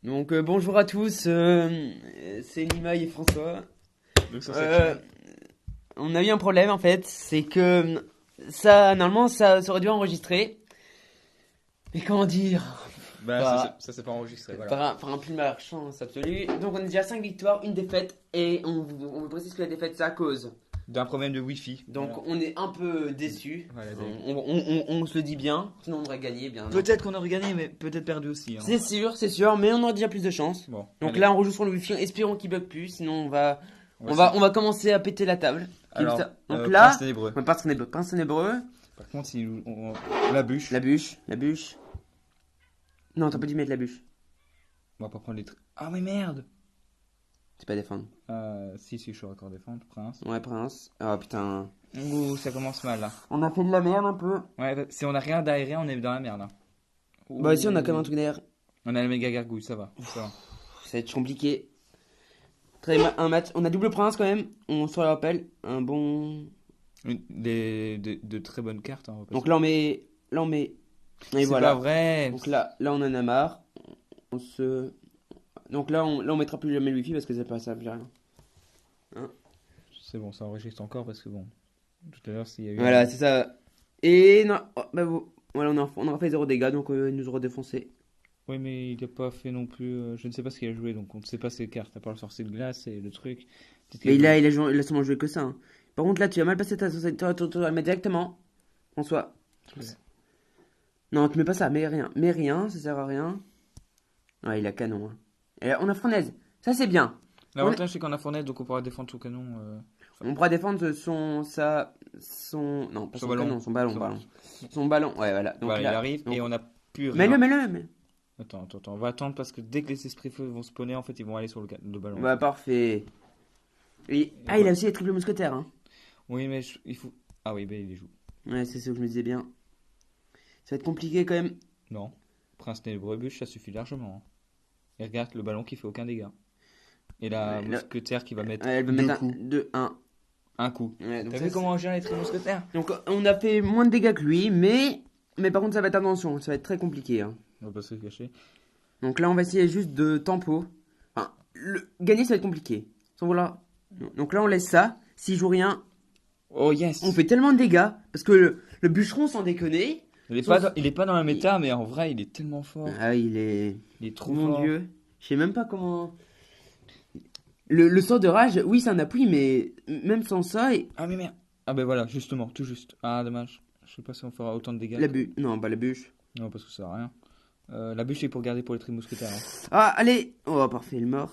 Donc bonjour à tous, c'est Nima et François. Donc sur cette Euh, chaîne. on a eu un problème en fait, c'est que ça, normalement ça aurait dû enregistrer. Mais comment dire, Bah par, ça s'est pas enregistré, voilà. par un pli chance absolue. Donc on est déjà à 5 victoires, une défaite, et on vous précise que la défaite c'est à cause. D'un problème de Wi-Fi. Donc Voilà. on est un peu déçus, Voilà, on se le dit bien, sinon on aurait gagné bien. Non. peut-être qu'on aurait gagné, mais peut-être perdu aussi. Hein. C'est sûr, mais on aura déjà plus de chance. Bon, Donc allez, là on rejoue sur le wifi, espérons qu'il bug plus, sinon on va essayer. on va commencer à péter la table. Alors, Donc Prince là, Ténébreux. on va Prince ténébreux, Par contre, la bûche. la bûche. Non, t'as pas dû mettre la bûche. On va pas prendre les trucs. Ah, mais merde! C'est pas défendre. Si, je suis encore défendre, Prince. Ouais, Prince. Oh putain. Ouh, ça commence mal là. On a fait de la merde un peu. Ouais, si on a rien d'aéré, on est dans la merde là. Bah ici on a Ouh. quand même un truc derrière. On a la méga gargouille, ça va. Ça va. Ça va être compliqué. Un match. On a double Prince quand même. On se le rappelle. Un bon. De très bonnes cartes. Hein, Donc là on met. Là on met. Et c'est voilà. pas vrai! Donc là on en a marre. On se. Donc là on mettra plus jamais le wifi parce que ça passe à plus rien. Hein. C'est bon, ça enregistre encore parce que bon. Tout à l'heure, s'il y a eu. Voilà, c'est ça. Et non. Oh, bah, voilà, on aura fait 0 dégâts donc il nous aura défoncé. Oui, mais il n'a pas fait non plus. Je ne sais pas ce qu'il a joué, donc on ne sait pas ses cartes, à part le sorcier de glace et le truc. Peut-être qu'il Mais a joué- il a sûrement joué que ça. Hein. Par contre là tu as mal passé ta sauce. Tu vas le mettre directement. François. Non, tu mets pas ça, mets rien, ça sert à rien. Ouais, il a canon. Hein. Et là, on a fournaise, ça c'est bien. L'avantage, c'est qu'on a fournaise, donc on pourra défendre son canon. On pourra défendre non, pas Son son ballon. canon, son ballon, Son- pardon. Son ballon, ouais, voilà. Donc Voilà, là, il arrive donc, et on n'a plus mets-le, rien. mets-le. Attends, on va attendre parce que dès que les esprits feux vont spawner, en fait, ils vont aller sur le ballon. Bah, parfait. Ah, il voilà. a aussi les triple mousquetaires, hein. Oui, mais il faut. Ah oui, ben il les joue. Ouais, c'est ce que je me disais bien. Ça va être compliqué quand même. Non. Prince Ténébreux bûche, ça suffit largement. Hein. Et regarde le ballon qui fait aucun dégât. Et la Ouais, mousquetaire qui va mettre elle va deux mettre coups. 1. Un coup. Ouais, donc T'as ça, vu comment on gère les tri mousquetaires? donc on a fait moins de dégâts que lui, mais par contre ça va être attention, ça va être très compliqué. Hein. On va pas se le cacher. Donc là, on va essayer juste de tempo. Enfin, gagner, ça va être compliqué. Sans vouloir. Donc là, on laisse ça. S'il joue rien, Oh yes! on fait tellement de dégâts. Parce que le bûcheron, sans déconner. Il est pas dans la méta, mais en vrai, il est tellement fort. Ah, il est. Il est trop Mon fort. dieu. Je sais même pas comment. Le sort de rage, oui, c'est un appui, mais même sans ça. Ah, mais merde. Ah, ben voilà, justement, tout juste. Ah, dommage. Je sais pas si on fera autant de dégâts. La bûche. Non, pas la bûche. Non, parce que ça sert à rien. La bûche, c'est pour garder pour les tri-mousquetaires. Hein. Ah, allez. Oh, parfait, il est mort.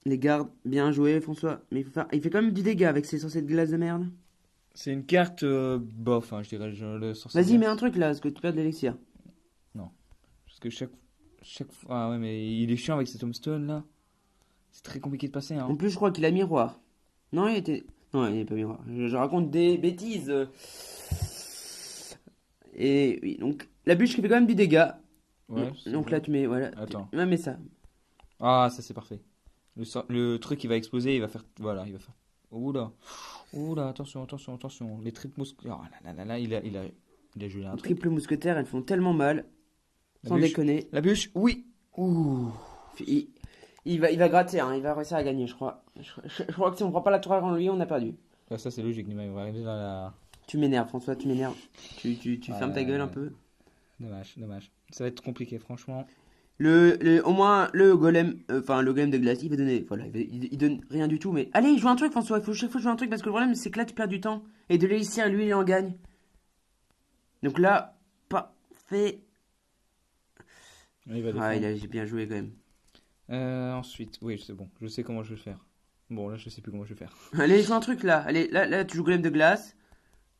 Les gardes, bien joué, François. Mais il fait quand même du dégât avec ses sorciers de glace de merde. C'est une carte bof, hein, je dirais. Le sorcier. Vas-y, mets un truc là, parce que tu perds de l'élixir. Non. Parce que chaque fois. Ah, ouais, mais il est chiant avec cet tombstone là. C'est très compliqué de passer. Hein. En plus, je crois qu'il a miroir. Non, il était. Non, il n'est pas miroir. Je raconte des bêtises. Et oui, donc la bûche qui fait quand même du dégât. Ouais, c'est Donc vrai. là, tu mets. Voilà. Attends. Ouais, mets ça. Ah, ça c'est parfait. Le truc il va exploser, il va faire. Voilà, il va faire. Oula. Oula, attention. Les tripes mousquetaires. Oh là là là là, il a joué un Les truc. triple mousquetaires, elles font tellement mal. La Sans bûche. déconner. La bûche, oui. Ouh. Il va gratter, hein. Il va réussir à gagner, je crois. Je crois que si on prend pas la tour avant lui, on a perdu. Là, ça c'est logique, Nima, il va arriver dans la. Tu m'énerves, François, tu m'énerves. Tu fermes ta gueule un peu. Dommage. Ça va être compliqué, franchement. Au moins, le golem, enfin, le golem de glace, il va donner. Voilà, il donne rien du tout, mais. Allez, joue un truc, François. Il faut chaque fois jouer un truc parce que le problème, c'est que là, tu perds du temps. Et de l'élixir, lui, il en gagne. Donc là, pas fait. Là, il va Ah, défendre. j'ai bien joué quand même. Ensuite, oui, c'est bon. Je sais comment je vais faire. Bon, là, je sais plus comment je vais faire. Allez, joue un truc là. Allez, là, tu joues golem de glace.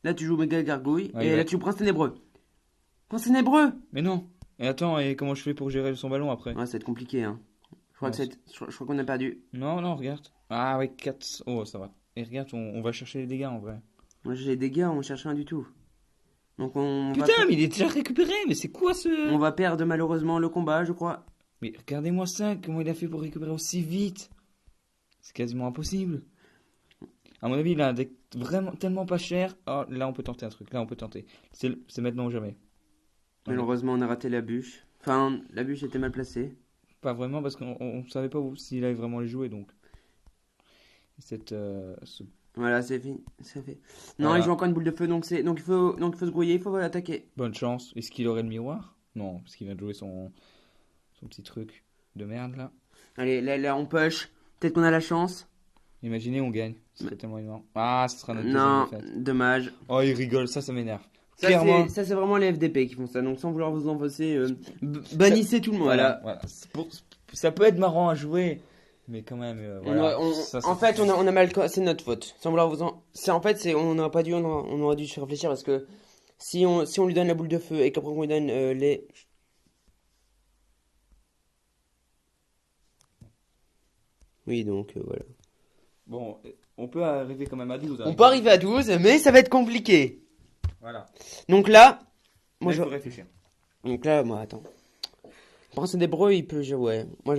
Là, tu joues méga gargouille. Ouais, Et il va- là, tu joues prince ténébreux. Prince ténébreux! Mais non. Et attends, et comment je fais pour gérer son ballon après? Ouais, ça va être compliqué, hein. Je crois Ouais, je crois qu'on a perdu. Non, regarde. Ah ouais, 4. Oh, ça va. Et regarde, on va chercher les dégâts en vrai. Moi, j'ai des gars, on cherche rien du tout. Donc, Putain, mais il est déjà récupéré. Mais c'est quoi ce. on va perdre malheureusement le combat, je crois. Mais regardez-moi ça. Comment il a fait pour récupérer aussi vite? C'est quasiment impossible. À mon avis, il a un deck vraiment tellement pas cher. Oh, là, on peut tenter un truc. Là, on peut tenter. C'est maintenant ou jamais. Malheureusement, on a raté la bûche. Enfin, la bûche était mal placée. Pas vraiment, parce qu'on savait pas s'il allait vraiment les jouer, donc. Ce Voilà, c'est fini. C'est fait. Non, Voilà. il joue encore une boule de feu, donc il faut se grouiller, il faut attaquer. Bonne chance. Est-ce qu'il aurait le miroir? Non, parce qu'il vient de jouer son petit truc de merde là. Allez, là, on push. Peut-être qu'on a la chance. Imaginez, on gagne. Ce serait tellement énorme. Ah, ce sera notre deuxième Non, défaite. dommage. Oh, il rigole, ça m'énerve. Ça, Clairement. c'est vraiment les FDP qui font ça. Donc, sans vouloir vous enfoncer, bannissez tout le monde. Voilà. Ça peut être marrant à jouer, mais quand même. Voilà. En fait, on a mal. C'est notre faute. Sans vouloir vous en. En fait, on n'aurait pas dû. On aurait dû se réfléchir parce que si on lui donne la boule de feu et qu'après on lui donne les. Oui, donc voilà. Bon, on peut arriver quand même à 12. On peut arriver à 12, mais ça va être compliqué. Voilà. Donc là, Moi, moi je je. peux réfléchir. Donc là, moi, attends. Prince des Hébreux, il peut jouer. Ouais. Moi,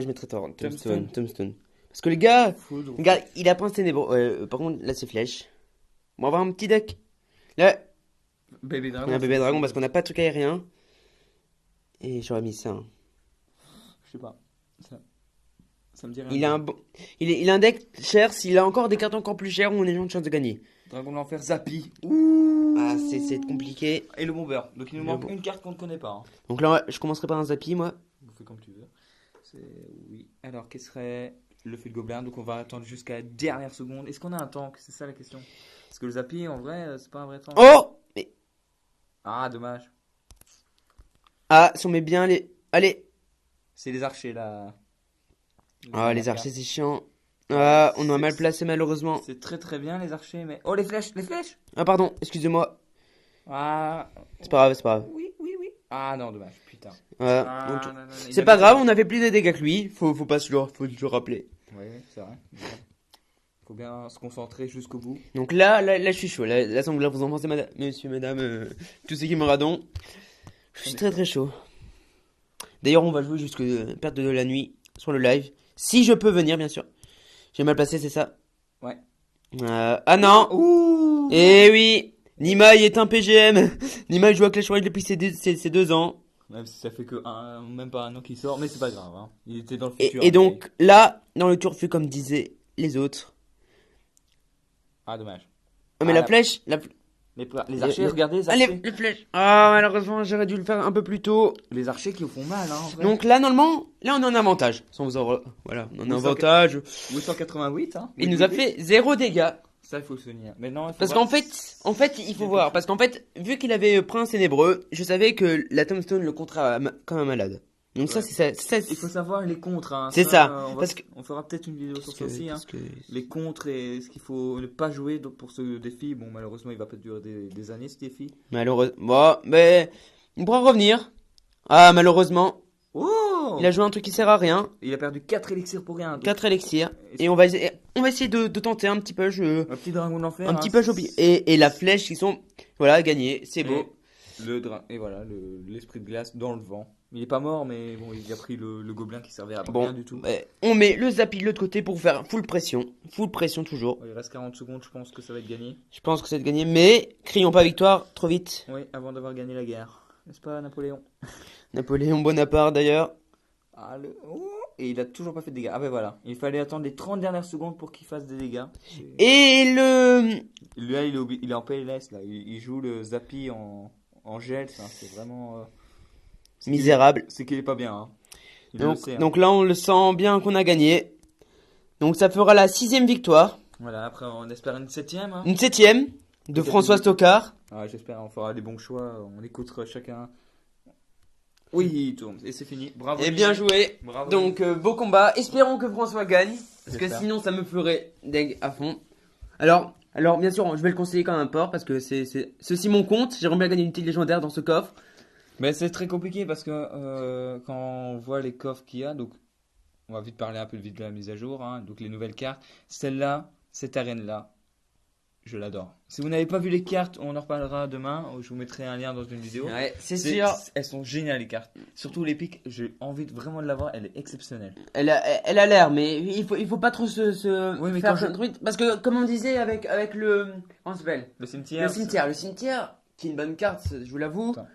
je mettrais Tombstone. Tombstone. Parce que le gars, Foudre. regarde, il a Prince des Hébreux. Par contre, là, c'est flèche. On va avoir un petit deck. Là, Bébé dragon. on a un bébé dragon parce qu'on n'a pas de truc aérien. Et j'aurais mis ça. Hein. Je sais pas. Ça me dit rien. Il a un bon. Il a un deck cher. S'il a encore des cartes encore plus chères, on a une chance de gagner. Dragon de l'enfer, Zappy. Ouh. Ah, c'est compliqué. Et le bombeur. Donc il nous Le manque bon- une carte qu'on ne connaît pas. Hein. Donc là, je commencerai par un Zappy, moi. Vous faites comme tu veux. Oui. Alors, quel serait le feu de gobelin? Donc on va attendre jusqu'à la dernière seconde. Est-ce qu'on a un tank? C'est ça la question. Parce que le Zappy, en vrai, c'est pas un vrai tank. Oh mais... Ah, dommage. Ah, si on met bien les. Allez. C'est les archers là. Ah, les archers, c'est chiant. Ah, on a mal placé, malheureusement. C'est très très bien les archers, mais. Oh, les flèches, les flèches! Ah, pardon, excusez-moi. Ah. C'est pas grave, c'est pas grave. Oui. Ah non, dommage, putain. Ah, Ah, donc, non, il c'est a pas mis- grave, on a fait plus de dégâts que lui. Faut pas faut le rappeler. Oui, c'est vrai. Faut bien se concentrer jusqu'au bout. Donc là, je suis chaud. Là, sans vouloir vous enfoncer, monsieur, madame, tous ceux qui me radon. Je suis très très chaud. D'ailleurs, on va jouer jusque perte de la nuit sur le live. Si je peux venir, bien sûr. J'ai mal placé, c'est ça? Ouais. Ah non! Ouh! Eh oui! Nimai est un PGM! Nimai joue à Clash Royale depuis ses 2 ans. Même si ça fait que même pas un an qu'il sort, mais c'est pas grave. Hein. Il était dans le futur. Et donc, là, dans le turfu, comme disaient les autres. Ah, dommage. Ah, mais Ah, la flèche, Les archers, regardez, les Ah, archers. les flèches. Ah, malheureusement, j'aurais dû le faire un peu plus tôt. Les archers qui font mal, hein, en vrai. Donc là, normalement, là, on est en avantage. Sans vous en... Voilà, on est en Oui, avantage. 888, hein. Il nous a fait 0 dégâts. Ça, il faut le souvenir. Mais non, il faut Parce voir- qu'en fait, il faut voir. Parce qu'en fait, vu qu'il avait Prince Ténébreux, je savais que la Tombstone le comptera comme un malade. Donc ça, Ouais. c'est ça. Il faut savoir les contres. Hein. C'est ça. Parce Parce on fera peut-être une vidéo sur ça que- aussi. Hein. parce que- Les contres et ce qu'il faut ne pas jouer pour ce défi. Bon, malheureusement, il va peut-être durer des années ce défi. Malheureusement. Bon, mais il pourra revenir. Ah, malheureusement, Oh! il a joué un truc qui sert à rien. Il a perdu 4 élixirs pour rien. Donc, 4 élixirs. Et on va essayer de tenter un petit peu. un petit dragon de l'enfer. Un hein, petit peu et la flèche qui sont. Voilà, gagné. C'est et beau. Et voilà, l'esprit de glace dans le vent. Il est pas mort, mais bon, il a pris le gobelin qui servait à rien Bon, du tout. on met le Zappy de l'autre côté pour faire full pression. Full pression toujours. Il reste 40 secondes, je pense que ça va être gagné. Je pense que c'est de gagner, mais crions pas victoire trop vite. Oui, avant d'avoir gagné la guerre. N'est-ce pas, Napoléon? Napoléon Bonaparte d'ailleurs. Ah, et il a toujours pas fait de dégâts. Ah ben voilà, il fallait attendre les 30 dernières secondes pour qu'il fasse des dégâts. Et le. Là, il est en PLS, là. Il joue le Zappy en gel, ça. C'est vraiment... Misérable. C'est qu'il est pas bien, hein. Il le Donc, sait, hein. donc là, on le sent bien qu'on a gagné. Donc ça fera la 6ème victoire. Voilà, après on espère une 7ème, hein. Une 7ème de Peut-être François une- Stockard. Ah, j'espère, on fera les bons choix, on écoutera chacun. Oui, il tourne, et c'est fini. Bravo. Et bien joué. Bravo. Donc beau combat. Espérons que François gagne. Parce que J'espère. sinon ça me ferait deg à fond. Alors bien sûr, je vais le conseiller quand même fort parce que c'est ceci mon compte. J'aimerais bien gagner une petite légendaire dans ce coffre. Mais c'est très compliqué parce que quand on voit les coffres qu'il y a, donc on va vite parler un peu de la mise à jour, hein, donc les nouvelles cartes. Celle-là, cette arène-là, je l'adore. Si vous n'avez pas vu les cartes, on en reparlera demain. Je vous mettrai un lien dans une vidéo. Ouais, c'est sûr. Elles sont géniales les cartes. Surtout l'épique, j'ai envie vraiment de l'avoir, elle est exceptionnelle. Elle a l'air, mais il faut pas trop se Oui, mais faire quand je- un truc. Parce que, comme on disait avec le. Comment ça s'appelle? Le cimetière. Le cimetière. Le cimetière, qui est une bonne carte, je vous l'avoue. Attends.